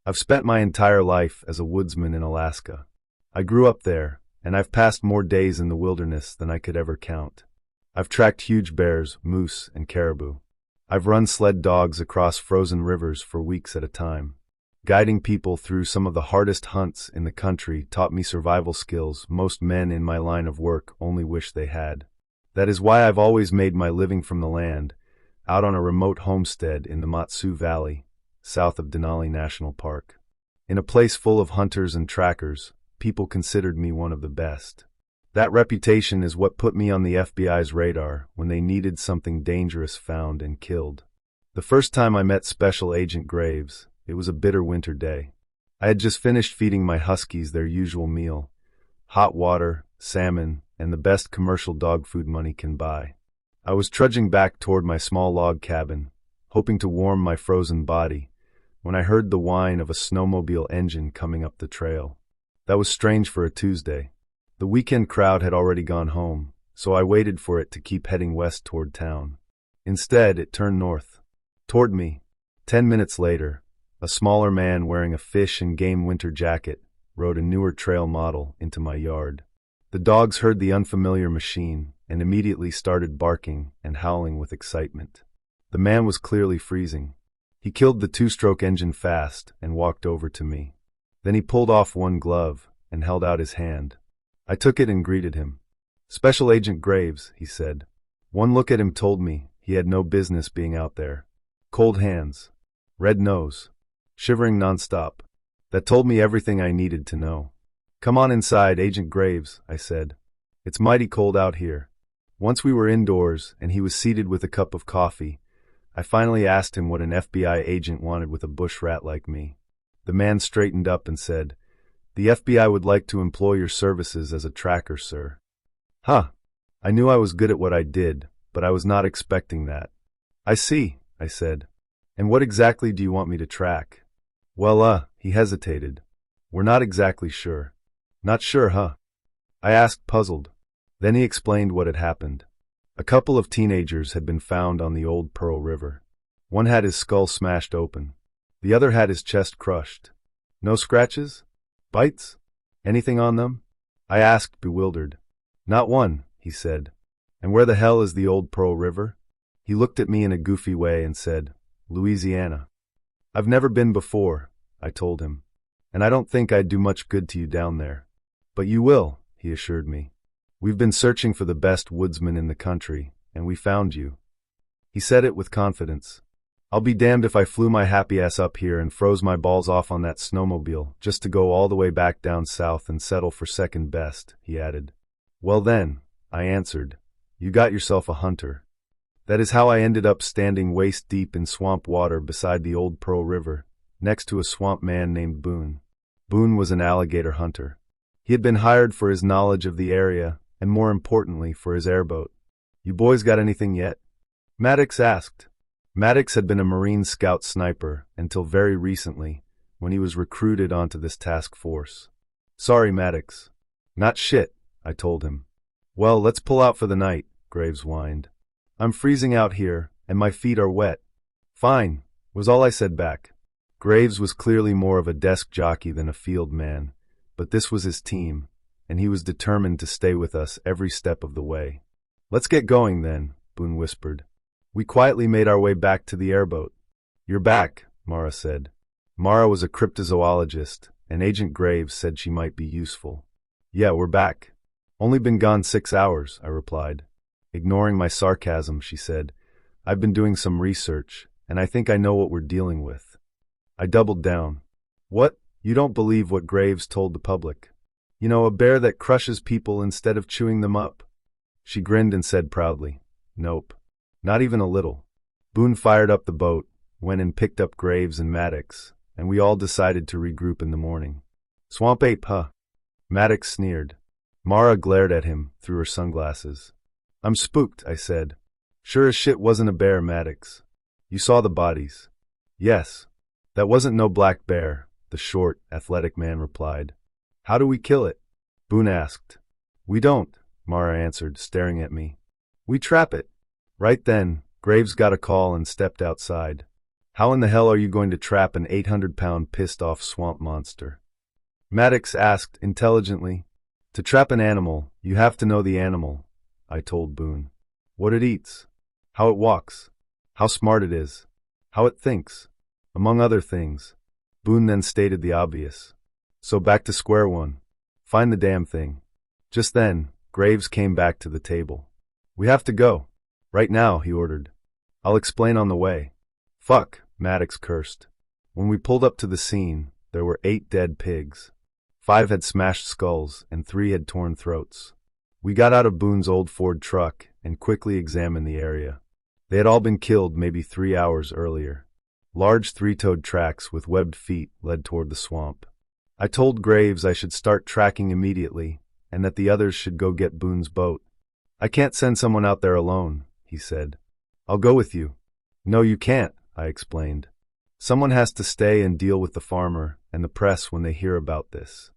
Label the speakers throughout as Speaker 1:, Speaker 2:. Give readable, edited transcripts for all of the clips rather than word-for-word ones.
Speaker 1: I've spent my entire life as a woodsman in Alaska. I grew up there, and I've passed more days in the wilderness than I could ever count. I've tracked huge bears, moose, and caribou. I've run sled dogs across frozen rivers for weeks at a time. Guiding people through some of the hardest hunts in the country taught me survival skills most men in my line of work only wish they had. That is why I've always made my living from the land, out on a remote homestead in the Matsu Valley, south of Denali National Park. In a place full of hunters and trackers, people considered me one of the best. That reputation is what put me on the FBI's radar when they needed something dangerous found and killed. The first time I met Special Agent Graves, it was a bitter winter day. I had just finished feeding my huskies their usual meal: hot water, salmon, and the best commercial dog food money can buy. I was trudging back toward my small log cabin, hoping to warm my frozen body, when I heard the whine of a snowmobile engine coming up the trail. That was strange for a Tuesday. The weekend crowd had already gone home, so I waited for it to keep heading west toward town. Instead, it turned north, toward me. 10 minutes later, a smaller man wearing a fish and game winter jacket rode a newer trail model into my yard. The dogs heard the unfamiliar machine and immediately started barking and howling with excitement. The man was clearly freezing. He killed the two-stroke engine fast and walked over to me. Then he pulled off one glove and held out his hand. I took it and greeted him. "Special Agent Graves," he said. One look at him told me he had no business being out there. Cold hands, red nose, shivering nonstop. That told me everything I needed to know. "Come on inside, Agent Graves," I said. "It's mighty cold out here." Once we were indoors and he was seated with a cup of coffee, I finally asked him what an FBI agent wanted with a bush rat like me. The man straightened up and said, "The FBI would like to employ your services as a tracker, sir." Huh. I knew I was good at what I did, but I was not expecting that. "I see," I said. "And what exactly do you want me to track?" "Well, he hesitated. "We're not exactly sure." "Not sure, huh?" I asked, puzzled. Then he explained what had happened. A couple of teenagers had been found on the old Pearl River. One had his skull smashed open. The other had his chest crushed. "No scratches? Bites? Anything on them?" I asked, bewildered. "Not one," he said. "And where the hell is the old Pearl River?" He looked at me in a goofy way and said, "Louisiana." "I've never been before," I told him. "And I don't think I'd do much good to you down there." "But you will," he assured me. "We've been searching for the best woodsman in the country, and we found you." He said it with confidence. "I'll be damned if I flew my happy ass up here and froze my balls off on that snowmobile just to go all the way back down south and settle for second best," he added. "Well then," I answered, "you got yourself a hunter." That is how I ended up standing waist deep in swamp water beside the old Pearl River, next to a swamp man named Boone. Boone was an alligator hunter. He had been hired for his knowledge of the area, and more importantly, for his airboat. "You boys got anything yet?" Maddox asked. Maddox had been a Marine Scout sniper until very recently, when he was recruited onto this task force. "Sorry, Maddox." "Not shit," I told him. "Well, let's pull out for the night," Graves whined. "I'm freezing out here, and my feet are wet." "Fine," was all I said back. Graves was clearly more of a desk jockey than a field man, but this was his team, and he was determined to stay with us every step of the way. "Let's get going then," Boone whispered. We quietly made our way back to the airboat. "You're back," Mara said. Mara was a cryptozoologist, and Agent Graves said she might be useful. "Yeah, we're back." "Only been gone 6 hours," I replied. Ignoring my sarcasm, she said, "I've been doing some research, and I think I know what we're dealing with." I doubled down. "What? You don't believe what Graves told the public? You know, a bear that crushes people instead of chewing them up?" She grinned and said proudly, "Nope. Not even a little." Boone fired up the boat, went and picked up Graves and Maddox, and we all decided to regroup in the morning. "Swamp ape, huh?" Maddox sneered. Mara glared at him through her sunglasses. "I'm spooked," I said. "Sure as shit wasn't a bear, Maddox. You saw the bodies." "Yes. That wasn't no black bear," the short, athletic man replied. "How do we kill it?" Boone asked. "We don't," Mara answered, staring at me. "We trap it." Right then, Graves got a call and stepped outside. How in the hell are you going to trap an 800-pound pissed-off swamp monster? Maddox asked intelligently. To trap an animal, you have to know the animal, I told Boone. What it eats, how it walks, how smart it is, how it thinks, among other things. Boone then stated the obvious. So back to square one. Find the damn thing. Just then, Graves came back to the table. We have to go. Right now, he ordered. I'll explain on the way. Fuck, Maddox cursed. When we pulled up to the scene, there were 8 dead pigs. 5 had smashed skulls, and 3 had torn throats. We got out of Boone's old Ford truck and quickly examined the area. They had all been killed maybe 3 hours earlier. Large 3-toed tracks with webbed feet led toward the swamp. I told Graves I should start tracking immediately, and that the others should go get Boone's boat. I can't send someone out there alone, he said. I'll go with you. No, you can't, I explained. Someone has to stay and deal with the farmer and the press when they hear about this.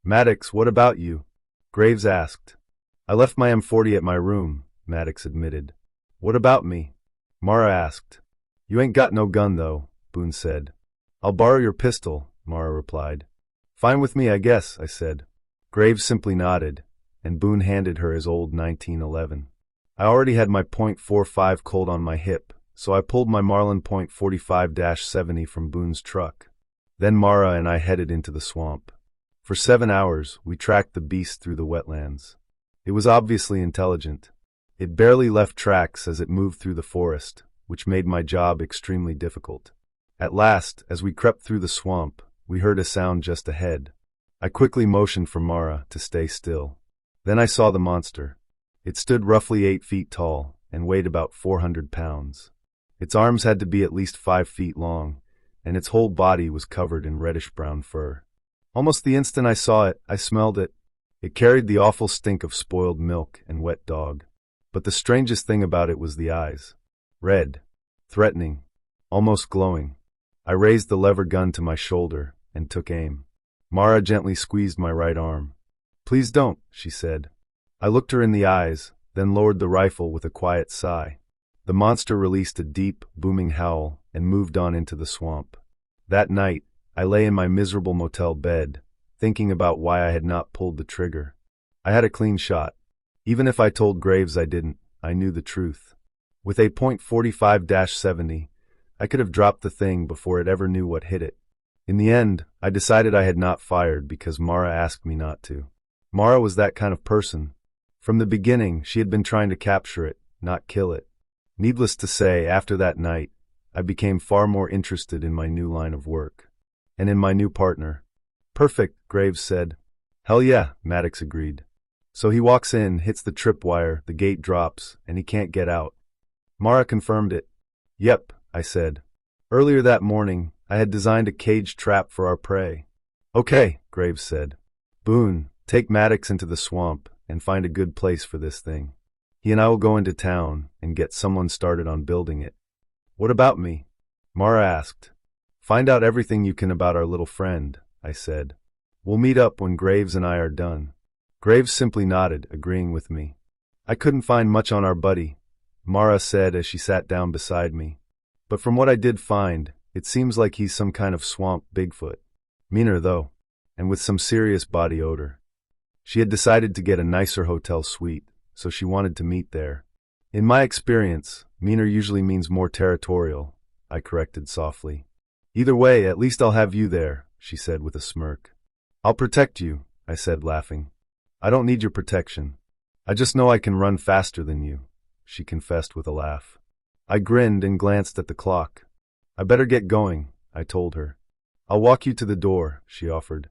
Speaker 1: Maddox, what about you? Graves asked. I left my M40 at my room, Maddox admitted. What about me? Mara asked. You ain't got no gun, though, Boone said. I'll borrow your pistol, Mara replied. Fine with me, I guess, I said. Graves simply nodded, and Boone handed her his old 1911. I already had my .45 Colt on my hip, so I pulled my Marlin .45-70 from Boone's truck. Then Mara and I headed into the swamp. For 7 hours, we tracked the beast through the wetlands. It was obviously intelligent. It barely left tracks as it moved through the forest, which made my job extremely difficult. At last, as we crept through the swamp, we heard a sound just ahead. I quickly motioned for Mara to stay still. Then I saw the monster. It stood roughly 8 feet tall and weighed about 400 pounds. Its arms had to be at least 5 feet long, and its whole body was covered in reddish-brown fur. Almost the instant I saw it, I smelled it. It carried the awful stink of spoiled milk and wet dog. But the strangest thing about it was the eyes. Red, threatening, almost glowing. I raised the lever gun to my shoulder and took aim. Mara gently squeezed my right arm. Please don't, she said. I looked her in the eyes, then lowered the rifle with a quiet sigh. The monster released a deep, booming howl and moved on into the swamp. That night, I lay in my miserable motel bed, thinking about why I had not pulled the trigger. I had a clean shot. Even if I told Graves I didn't, I knew the truth. With a .45-70, I could have dropped the thing before it ever knew what hit it. In the end, I decided I had not fired because Mara asked me not to. Mara was that kind of person. From the beginning, she had been trying to capture it, not kill it. Needless to say, after that night, I became far more interested in my new line of work. And in my new partner. Perfect, Graves said. Hell yeah, Maddox agreed. So he walks in, hits the tripwire, the gate drops, and he can't get out. Mara confirmed it. Yep, I said. Earlier that morning, I had designed a cage trap for our prey. Okay, Graves said. Boone, take Maddox into the swamp and find a good place for this thing. He and I will go into town and get someone started on building it. What about me? Mara asked. Find out everything you can about our little friend, I said. We'll meet up when Graves and I are done. Graves simply nodded, agreeing with me. I couldn't find much on our buddy, Mara said as she sat down beside me. But from what I did find, it seems like he's some kind of swamp Bigfoot. Meaner though, and with some serious body odor. She had decided to get a nicer hotel suite, so she wanted to meet there. In my experience, meaner usually means more territorial, I corrected softly. Either way, at least I'll have you there, she said with a smirk. I'll protect you, I said laughing. I don't need your protection. I just know I can run faster than you, she confessed with a laugh. I grinned and glanced at the clock. I better get going, I told her. I'll walk you to the door, she offered.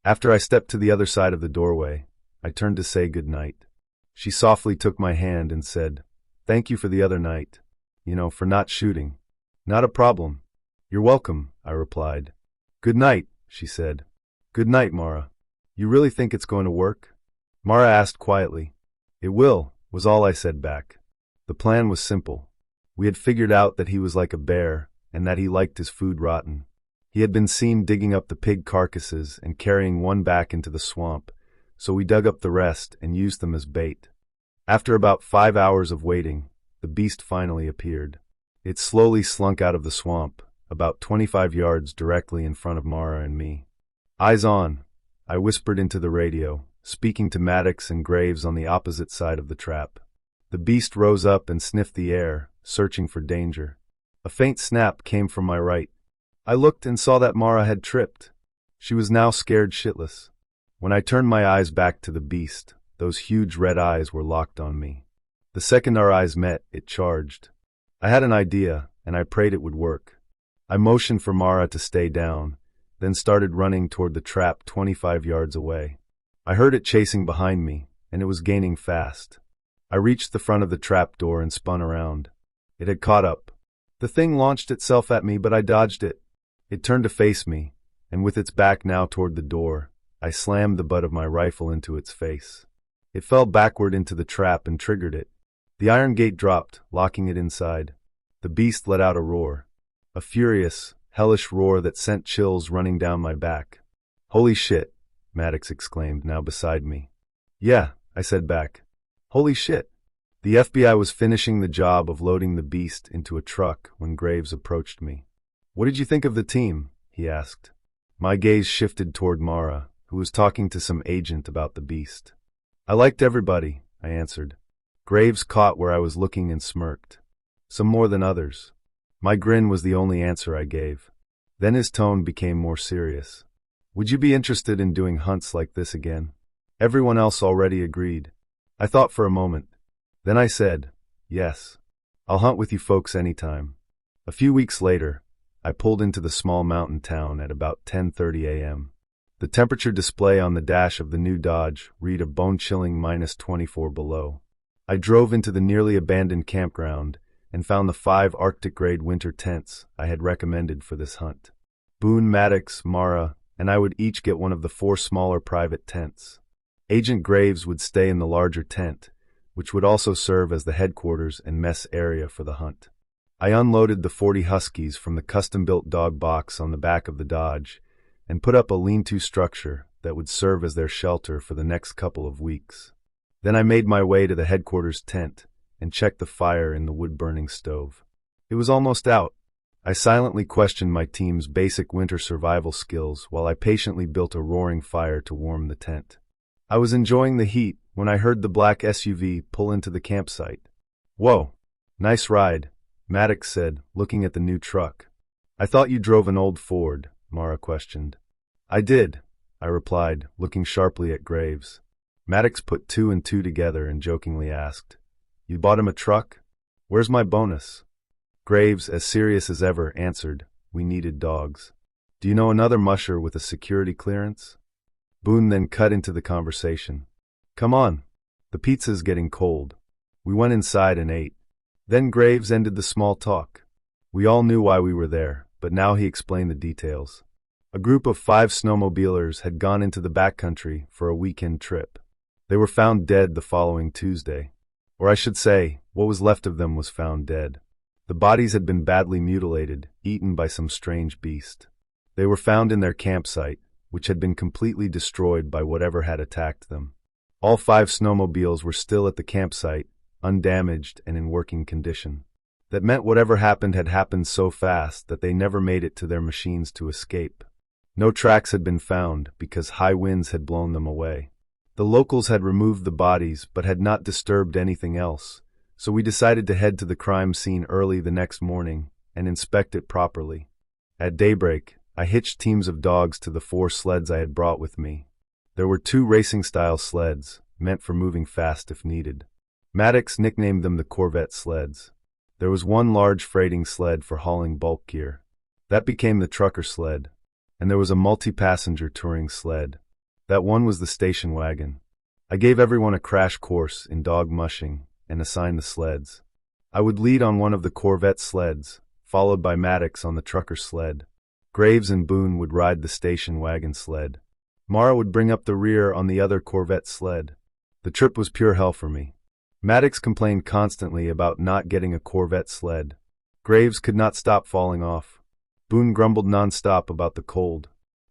Speaker 1: After I stepped to the other side of the doorway, I turned to say goodnight. She softly took my hand and said, Thank you for the other night. For not shooting. Not a problem. You're welcome, I replied. Good night, she said. Good night, Mara. You really think it's going to work? Mara asked quietly. It will, was all I said back. The plan was simple. We had figured out that he was like a bear, and that he liked his food rotten. He had been seen digging up the pig carcasses and carrying one back into the swamp, so we dug up the rest and used them as bait. After about 5 hours of waiting, the beast finally appeared. It slowly slunk out of the swamp, about 25 yards directly in front of Mara and me. "Eyes on," I whispered into the radio, speaking to Maddox and Graves on the opposite side of the trap. The beast rose up and sniffed the air, searching for danger. A faint snap came from my right. I looked and saw that Mara had tripped. She was now scared shitless. When I turned my eyes back to the beast, those huge red eyes were locked on me. The second our eyes met, it charged. I had an idea, and I prayed it would work. I motioned for Mara to stay down, then started running toward the trap 25 yards away. I heard it chasing behind me, and it was gaining fast. I reached the front of the trap door and spun around. It had caught up. The thing launched itself at me, but I dodged it. It turned to face me, and with its back now toward the door, I slammed the butt of my rifle into its face. It fell backward into the trap and triggered it. The iron gate dropped, locking it inside. The beast let out a roar. A furious, hellish roar that sent chills running down my back. "Holy shit," Maddox exclaimed, now beside me. "Yeah," I said back. "Holy shit." The FBI was finishing the job of loading the beast into a truck when Graves approached me. "What did you think of the team?" he asked. My gaze shifted toward Mara, who was talking to some agent about the beast. "I liked everybody," I answered. Graves caught where I was looking and smirked. "Some more than others." My grin was the only answer I gave. Then his tone became more serious. "Would you be interested in doing hunts like this again?" Everyone else already agreed. I thought for a moment. Then I said, "Yes. I'll hunt with you folks anytime." A few weeks later, I pulled into the small mountain town at about 10:30 a.m. The temperature display on the dash of the new Dodge read a bone-chilling -24 below. I drove into the nearly abandoned campground and found the 5 Arctic-grade winter tents I had recommended for this hunt. Boone, Maddox, Mara, and I would each get one of the 4 smaller private tents. Agent Graves would stay in the larger tent, which would also serve as the headquarters and mess area for the hunt. I unloaded the 40 Huskies from the custom-built dog box on the back of the Dodge and put up a lean-to structure that would serve as their shelter for the next couple of weeks. Then I made my way to the headquarters tent and checked the fire in the wood-burning stove. It was almost out. I silently questioned my team's basic winter survival skills while I patiently built a roaring fire to warm the tent. I was enjoying the heat when I heard the black SUV pull into the campsite. "Whoa, nice ride," Maddox said, looking at the new truck. "I thought you drove an old Ford," Mara questioned. "I did," I replied, looking sharply at Graves. Maddox put 2 and 2 together and jokingly asked, "You bought him a truck? Where's my bonus?" Graves, as serious as ever, answered, "We needed dogs. Do you know another musher with a security clearance?" Boone then cut into the conversation. "Come on. The pizza's getting cold." We went inside and ate. Then Graves ended the small talk. We all knew why we were there, but now he explained the details. A group of 5 snowmobilers had gone into the backcountry for a weekend trip. They were found dead the following Tuesday. Or I should say, what was left of them was found dead. The bodies had been badly mutilated, eaten by some strange beast. They were found in their campsite, which had been completely destroyed by whatever had attacked them. All 5 snowmobiles were still at the campsite, undamaged and in working condition. That meant whatever happened had happened so fast that they never made it to their machines to escape. No tracks had been found because high winds had blown them away. The locals had removed the bodies but had not disturbed anything else, so we decided to head to the crime scene early the next morning and inspect it properly. At daybreak, I hitched teams of dogs to the 4 sleds I had brought with me. There were 2 racing-style sleds, meant for moving fast if needed. Maddox nicknamed them the Corvette sleds. There was 1 large freighting sled for hauling bulk gear. That became the trucker sled. And there was a multi-passenger touring sled. That one was the station wagon. I gave everyone a crash course in dog mushing and assigned the sleds. I would lead on one of the Corvette sleds, followed by Maddox on the trucker sled. Graves and Boone would ride the station wagon sled. Mara would bring up the rear on the other Corvette sled. The trip was pure hell for me. Maddox complained constantly about not getting a Corvette sled. Graves could not stop falling off. Boone grumbled nonstop about the cold.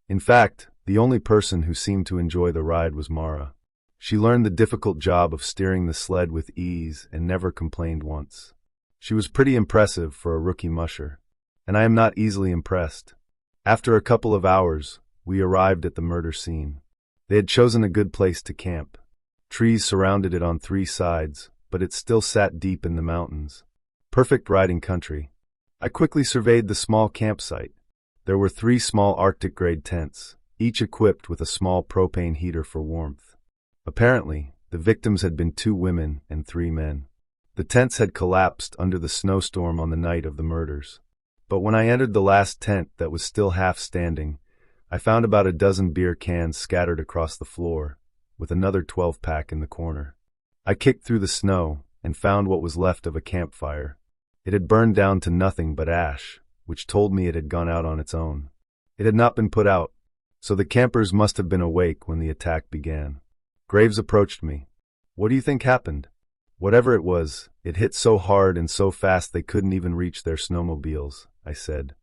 Speaker 1: In fact, the only person who seemed to enjoy the ride was Mara. She learned the difficult job of steering the sled with ease and never complained once. She was pretty impressive for a rookie musher. and I am not easily impressed. After a couple of hours, we arrived at the murder scene. They had chosen a good place to camp. Trees surrounded it on 3 sides, but it still sat deep in the mountains. Perfect riding country. I quickly surveyed the small campsite. There were 3 small Arctic-grade tents, each equipped with a small propane heater for warmth. Apparently, the victims had been 2 women and 3 men. The tents had collapsed under the snowstorm on the night of the murders. But when I entered the last tent that was still half standing, I found about a dozen beer cans scattered across the floor, with another 12-pack in the corner. I kicked through the snow and found what was left of a campfire. It had burned down to nothing but ash, which told me it had gone out on its own. It had not been put out, so the campers must have been awake when the attack began. Graves approached me. "What do you think happened?" "Whatever it was, it hit so hard and so fast they couldn't even reach their snowmobiles," I said.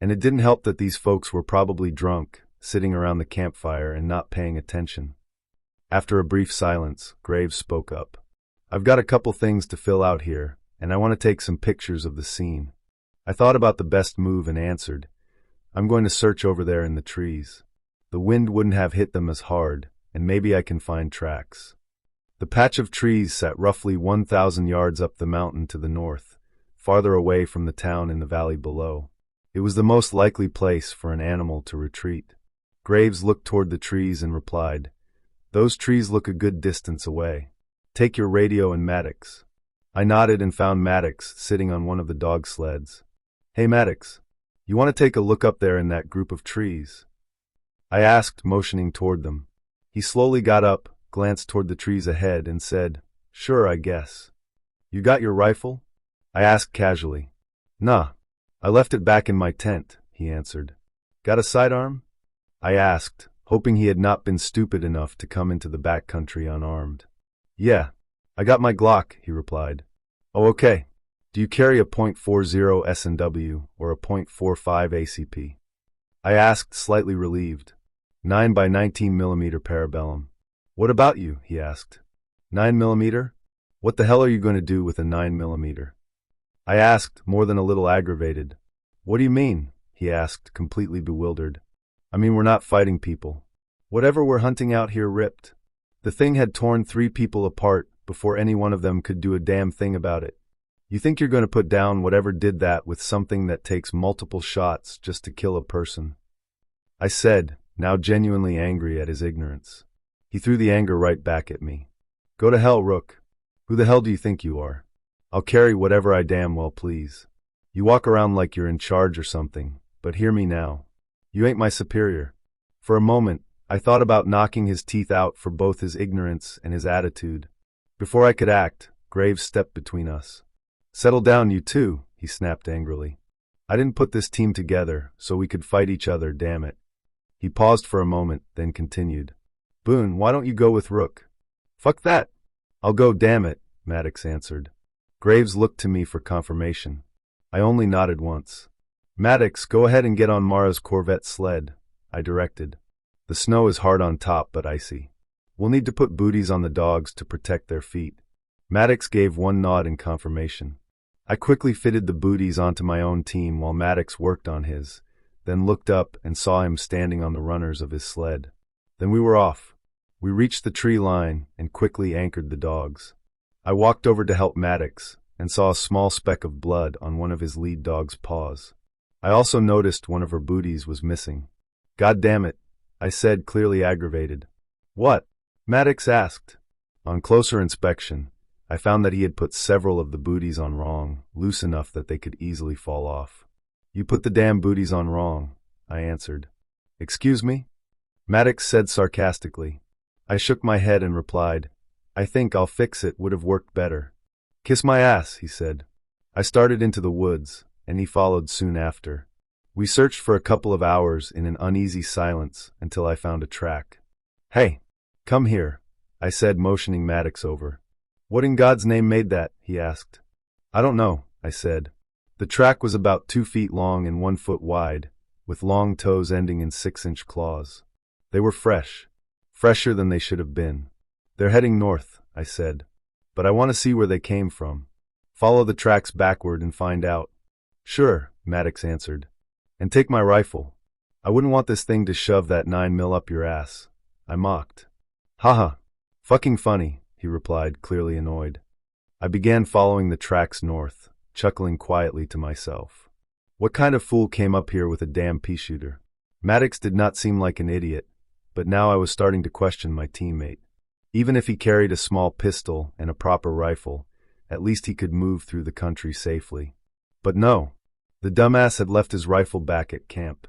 Speaker 1: And it didn't help that these folks were probably drunk, sitting around the campfire and not paying attention. After a brief silence, Graves spoke up. "I've got a couple things to fill out here, and I want to take some pictures of the scene." I thought about the best move and answered, "I'm going to search over there in the trees. The wind wouldn't have hit them as hard, and maybe I can find tracks." The patch of trees sat roughly 1,000 yards up the mountain to the north, farther away from the town in the valley below. It was the most likely place for an animal to retreat. Graves looked toward the trees and replied, "Those trees look a good distance away. Take your radio and Maddox." I nodded and found Maddox sitting on one of the dog sleds. "Hey Maddox, you want to take a look up there in that group of trees?" I asked, motioning toward them. He slowly got up, glanced toward the trees ahead, and said, "Sure, I guess." "You got your rifle?" I asked casually. "Nah, I left it back in my tent," he answered. "Got a sidearm?" I asked, hoping he had not been stupid enough to come into the backcountry unarmed. "Yeah, I got my Glock," he replied. "Oh, okay. Do you carry a .40 S&W or a .45 ACP?" I asked, slightly relieved. 9 by 19 mm Parabellum. "What about you?" he asked. 9 mm? What the hell are you going to do with a 9 mm? I asked, more than a little aggravated. "What do you mean?" he asked, completely bewildered. "I mean, we're not fighting people. Whatever we're hunting out here ripped. The thing had torn 3 people apart before any one of them could do a damn thing about it. You think you're going to put down whatever did that with something that takes multiple shots just to kill a person?" I said, now genuinely angry at his ignorance. He threw the anger right back at me. "Go to hell, Rook. Who the hell do you think you are? I'll carry whatever I damn well please. You walk around like you're in charge or something, but hear me now. You ain't my superior." For a moment, I thought about knocking his teeth out for both his ignorance and his attitude. Before I could act, Graves stepped between us. "Settle down, you two," he snapped angrily. "I didn't put this team together so we could fight each other, damn it." He paused for a moment, then continued. "Boone, why don't you go with Rook?" "Fuck that. I'll go, damn it," Maddox answered. Graves looked to me for confirmation. I only nodded once. "Maddox, go ahead and get on Mara's Corvette sled," I directed. "The snow is hard on top but icy. We'll need to put booties on the dogs to protect their feet." Maddox gave one nod in confirmation. I quickly fitted the booties onto my own team while Maddox worked on his, then looked up and saw him standing on the runners of his sled. Then we were off. We reached the tree line and quickly anchored the dogs. I walked over to help Maddox and saw a small speck of blood on one of his lead dog's paws. I also noticed one of her booties was missing. "God damn it," I said, clearly aggravated. "What?" Maddox asked. On closer inspection, I found that he had put several of the booties on wrong, loose enough that they could easily fall off. "You put the damn booties on wrong," I answered. "Excuse me?" Maddox said sarcastically. I shook my head and replied, "I think I'll fix it would have worked better." "Kiss my ass," he said. I started into the woods, and he followed soon after. We searched for a couple of hours in an uneasy silence until I found a track. "Hey, come here," I said, motioning Maddox over. "What in God's name made that?" he asked. "I don't know," I said. The track was about 2 feet long and 1 foot wide, with long toes ending in 6-inch claws. They were fresh. Fresher than they should have been. "They're heading north," I said. "But I want to see where they came from. Follow the tracks backward and find out." "Sure," Maddox answered. And take my rifle. I wouldn't want this thing to shove that 9mm up your ass. I mocked. Haha. Fucking funny, he replied, clearly annoyed. I began following the tracks north, chuckling quietly to myself. What kind of fool came up here with a damn pea shooter? Maddox did not seem like an idiot, but now I was starting to question my teammate. Even if he carried a small pistol and a proper rifle, at least he could move through the country safely. But no, the dumbass had left his rifle back at camp.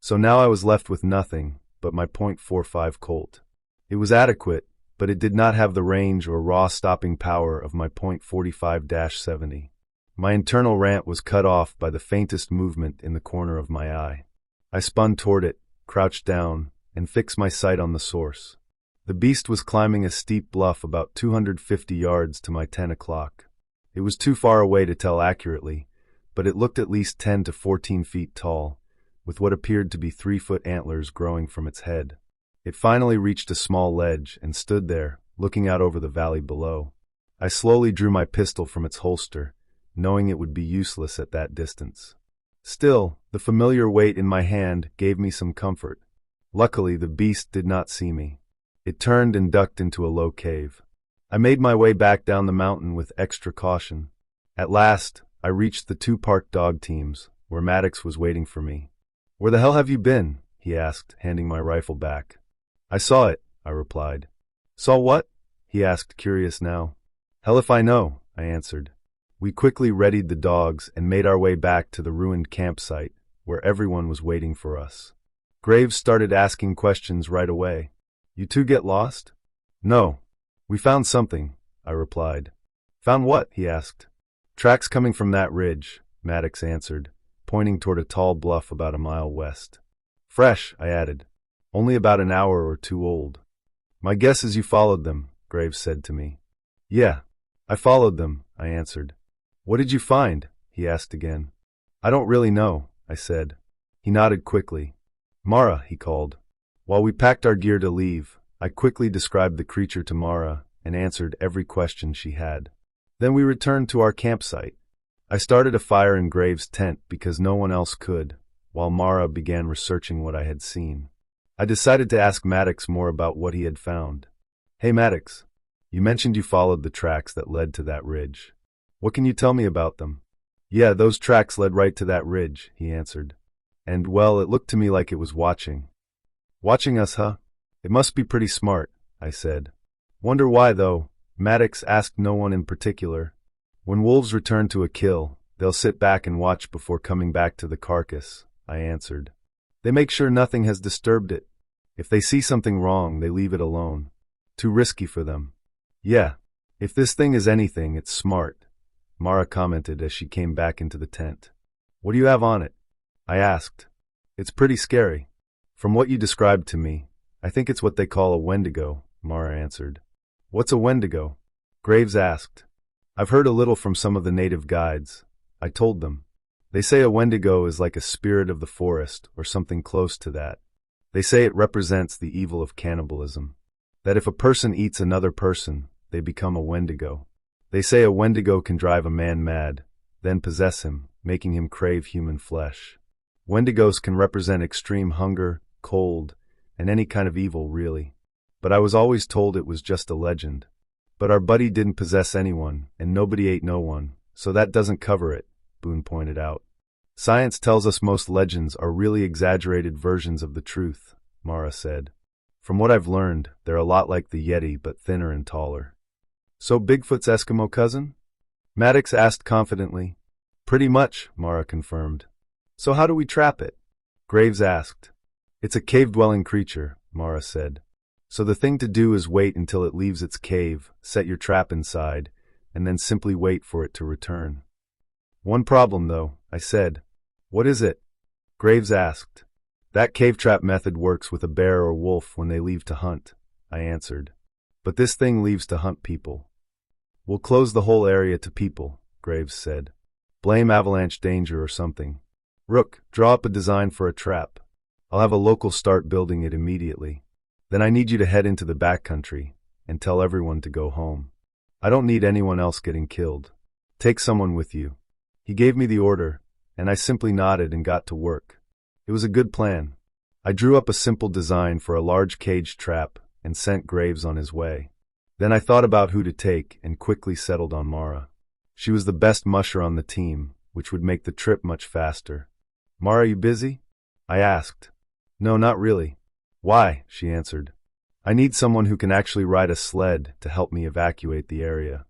Speaker 1: So now I was left with nothing but my .45 Colt. It was adequate, but it did not have the range or raw stopping power of my .45-70. My internal rant was cut off by the faintest movement in the corner of my eye. I spun toward it, crouched down, and fixed my sight on the source. The beast was climbing a steep bluff about 250 yards to my 10 o'clock. It was too far away to tell accurately, but it looked at least 10 to 14 feet tall, with what appeared to be 3-foot antlers growing from its head. It finally reached a small ledge and stood there, looking out over the valley below. I slowly drew my pistol from its holster, knowing it would be useless at that distance. Still, the familiar weight in my hand gave me some comfort. Luckily, the beast did not see me. It turned and ducked into a low cave. I made my way back down the mountain with extra caution. At last, I reached the 2 parked dog teams, where Maddox was waiting for me. "Where the hell have you been?" he asked, handing my rifle back. "I saw it," I replied. "Saw what?" he asked, curious now. "Hell if I know," I answered. We quickly readied the dogs and made our way back to the ruined campsite, where everyone was waiting for us. Graves started asking questions right away. "You two get lost?" "No. We found something," I replied. "Found what?" he asked. "Tracks coming from that ridge," Maddox answered, pointing toward a tall bluff about a mile west. "Fresh," I added. "Only about an hour or two old." "My guess is you followed them," Graves said to me. "Yeah, I followed them," I answered. "What did you find?" he asked again. "I don't really know," I said. He nodded quickly. "Mara," he called. While we packed our gear to leave, I quickly described the creature to Mara and answered every question she had. Then we returned to our campsite. I started a fire in Graves' tent because no one else could, while Mara began researching what I had seen. I decided to ask Maddox more about what he had found. "Hey Maddox, you mentioned you followed the tracks that led to that ridge. What can you tell me about them?" "Yeah, those tracks led right to that ridge," he answered. "And, well, it looked to me like it was watching." "Watching us, huh? It must be pretty smart," I said. "Wonder why, though?" Maddox asked no one in particular. "When wolves return to a kill, they'll sit back and watch before coming back to the carcass," I answered. "They make sure nothing has disturbed it. If they see something wrong, they leave it alone. Too risky for them." "Yeah, if this thing is anything, it's smart," Mara commented as she came back into the tent. "What do you have on it?" I asked. "It's pretty scary. From what you described to me, I think it's what they call a Wendigo," Mara answered. "What's a Wendigo?" Graves asked. "I've heard a little from some of the native guides," I told them. "They say a Wendigo is like a spirit of the forest or something close to that. They say it represents the evil of cannibalism. That if a person eats another person, they become a Wendigo. They say a Wendigo can drive a man mad, then possess him, making him crave human flesh. Wendigos can represent extreme hunger, cold, and any kind of evil, really. But I was always told it was just a legend. But our buddy didn't possess anyone, and nobody ate no one, so that doesn't cover it," Boone pointed out. "Science tells us most legends are really exaggerated versions of the truth," Mara said. "From what I've learned, they're a lot like the Yeti, but thinner and taller." "So Bigfoot's Eskimo cousin?" Maddox asked confidently. "Pretty much," Mara confirmed. "So how do we trap it?" Graves asked. "It's a cave-dwelling creature," Mara said. "So the thing to do is wait until it leaves its cave, set your trap inside, and then simply wait for it to return." "One problem, though," I said. "What is it?" Graves asked. "That cave trap method works with a bear or wolf when they leave to hunt," I answered. "But this thing leaves to hunt people." "We'll close the whole area to people," Graves said. "Blame avalanche danger or something. Rook, draw up a design for a trap. I'll have a local start building it immediately. Then I need you to head into the backcountry and tell everyone to go home. I don't need anyone else getting killed. Take someone with you." He gave me the order, and I simply nodded and got to work. It was a good plan. I drew up a simple design for a large cage trap and sent Graves on his way. Then I thought about who to take and quickly settled on Mara. She was the best musher on the team, which would make the trip much faster. "Mara, you busy?" I asked. "No, not really." "Why?" she answered. "I need someone who can actually ride a sled to help me evacuate the area.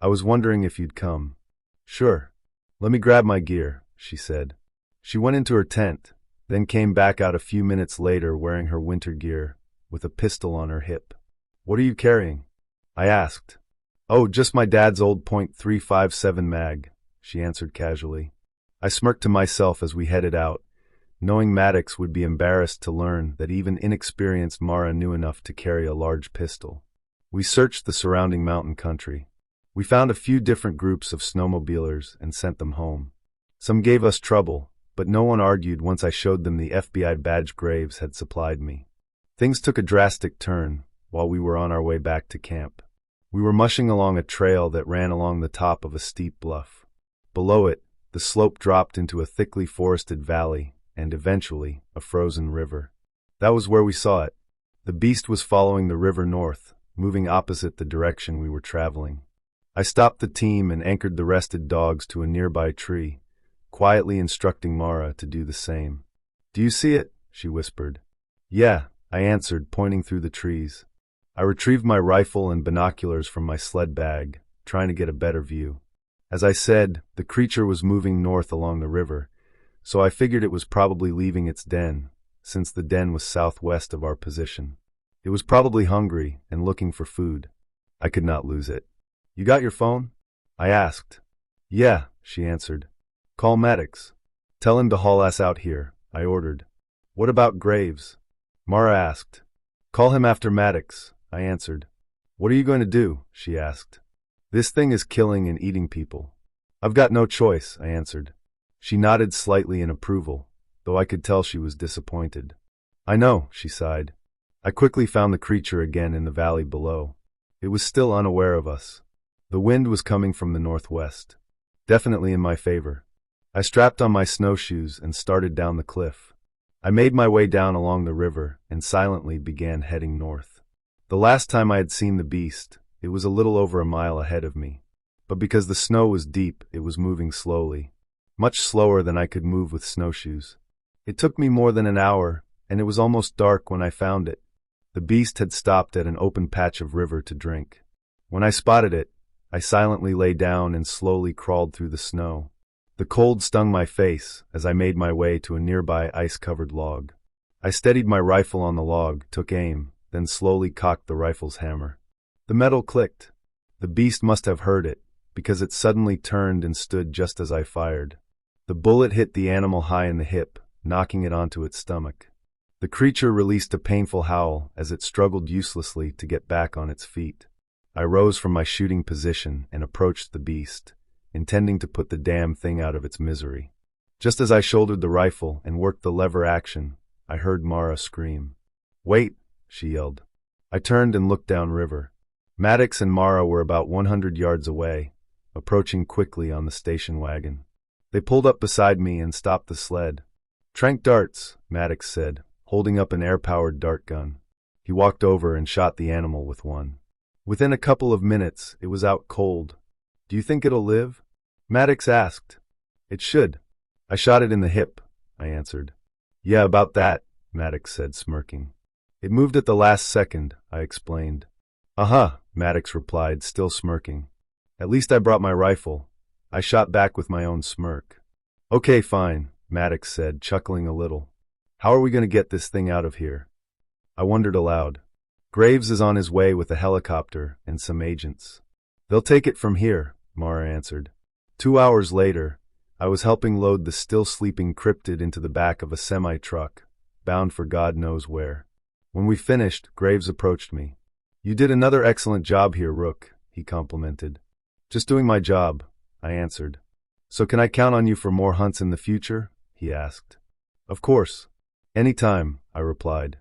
Speaker 1: I was wondering if you'd come." "Sure. Let me grab my gear," she said. She went into her tent, then came back out a few minutes later wearing her winter gear, with a pistol on her hip. "What are you carrying?" I asked. "Oh, just my dad's old .357 mag," she answered casually. I smirked to myself as we headed out, knowing Maddox would be embarrassed to learn that even inexperienced Mara knew enough to carry a large pistol. We searched the surrounding mountain country. We found a few different groups of snowmobilers and sent them home. Some gave us trouble, but no one argued once I showed them the FBI badge Graves had supplied me. Things took a drastic turn while we were on our way back to camp. We were mushing along a trail that ran along the top of a steep bluff. Below it, the slope dropped into a thickly forested valley and, eventually, a frozen river. That was where we saw it. The beast was following the river north, moving opposite the direction we were traveling. I stopped the team and anchored the rested dogs to a nearby tree, quietly instructing Mara to do the same. "Do you see it?" she whispered. "Yeah," I answered, pointing through the trees. I retrieved my rifle and binoculars from my sled bag, trying to get a better view. As I said, the creature was moving north along the river, so I figured it was probably leaving its den, since the den was southwest of our position. It was probably hungry and looking for food. I could not lose it. "You got your phone?" I asked. "Yeah," she answered. "Call Maddox. Tell him to haul us out here," I ordered. "What about Graves?" Mara asked. "Call him after Maddox," I answered. "What are you going to do?" she asked. "This thing is killing and eating people." "I've got no choice," I answered. She nodded slightly in approval, though I could tell she was disappointed. "I know," she sighed. I quickly found the creature again in the valley below. It was still unaware of us. The wind was coming from the northwest, definitely in my favor. I strapped on my snowshoes and started down the cliff. I made my way down along the river and silently began heading north. The last time I had seen the beast, it was a little over a mile ahead of me. But because the snow was deep, it was moving slowly, much slower than I could move with snowshoes. It took me more than an hour, and it was almost dark when I found it. The beast had stopped at an open patch of river to drink. When I spotted it, I silently lay down and slowly crawled through the snow. The cold stung my face as I made my way to a nearby ice-covered log. I steadied my rifle on the log, took aim, then slowly cocked the rifle's hammer. The metal clicked. The beast must have heard it, because it suddenly turned and stood just as I fired. The bullet hit the animal high in the hip, knocking it onto its stomach. The creature released a painful howl as it struggled uselessly to get back on its feet. I rose from my shooting position and approached the beast, intending to put the damn thing out of its misery. Just as I shouldered the rifle and worked the lever action, I heard Mara scream. "Wait!" she yelled. I turned and looked downriver. Maddox and Mara were about 100 yards away, approaching quickly on the station wagon. They pulled up beside me and stopped the sled. "Trank darts," Maddox said, holding up an air-powered dart gun. He walked over and shot the animal with one. Within a couple of minutes, it was out cold. "Do you think it'll live?" Maddox asked. "It should. I shot it in the hip," I answered. "Yeah, about that," Maddox said, smirking. "It moved at the last second," I explained. "Uh-huh," Maddox replied, still smirking. "At least I brought my rifle." I shot back with my own smirk. "Okay, fine," Maddox said, chuckling a little. "How are we going to get this thing out of here?" I wondered aloud. "Graves is on his way with a helicopter and some agents. They'll take it from here," Mara answered. 2 hours later, I was helping load the still-sleeping Cryptid into the back of a semi-truck, bound for God knows where. When we finished, Graves approached me. "You did another excellent job here, Rook," he complimented. "Just doing my job," I answered. "So can I count on you for more hunts in the future?" he asked. "Of course. Anytime," I replied.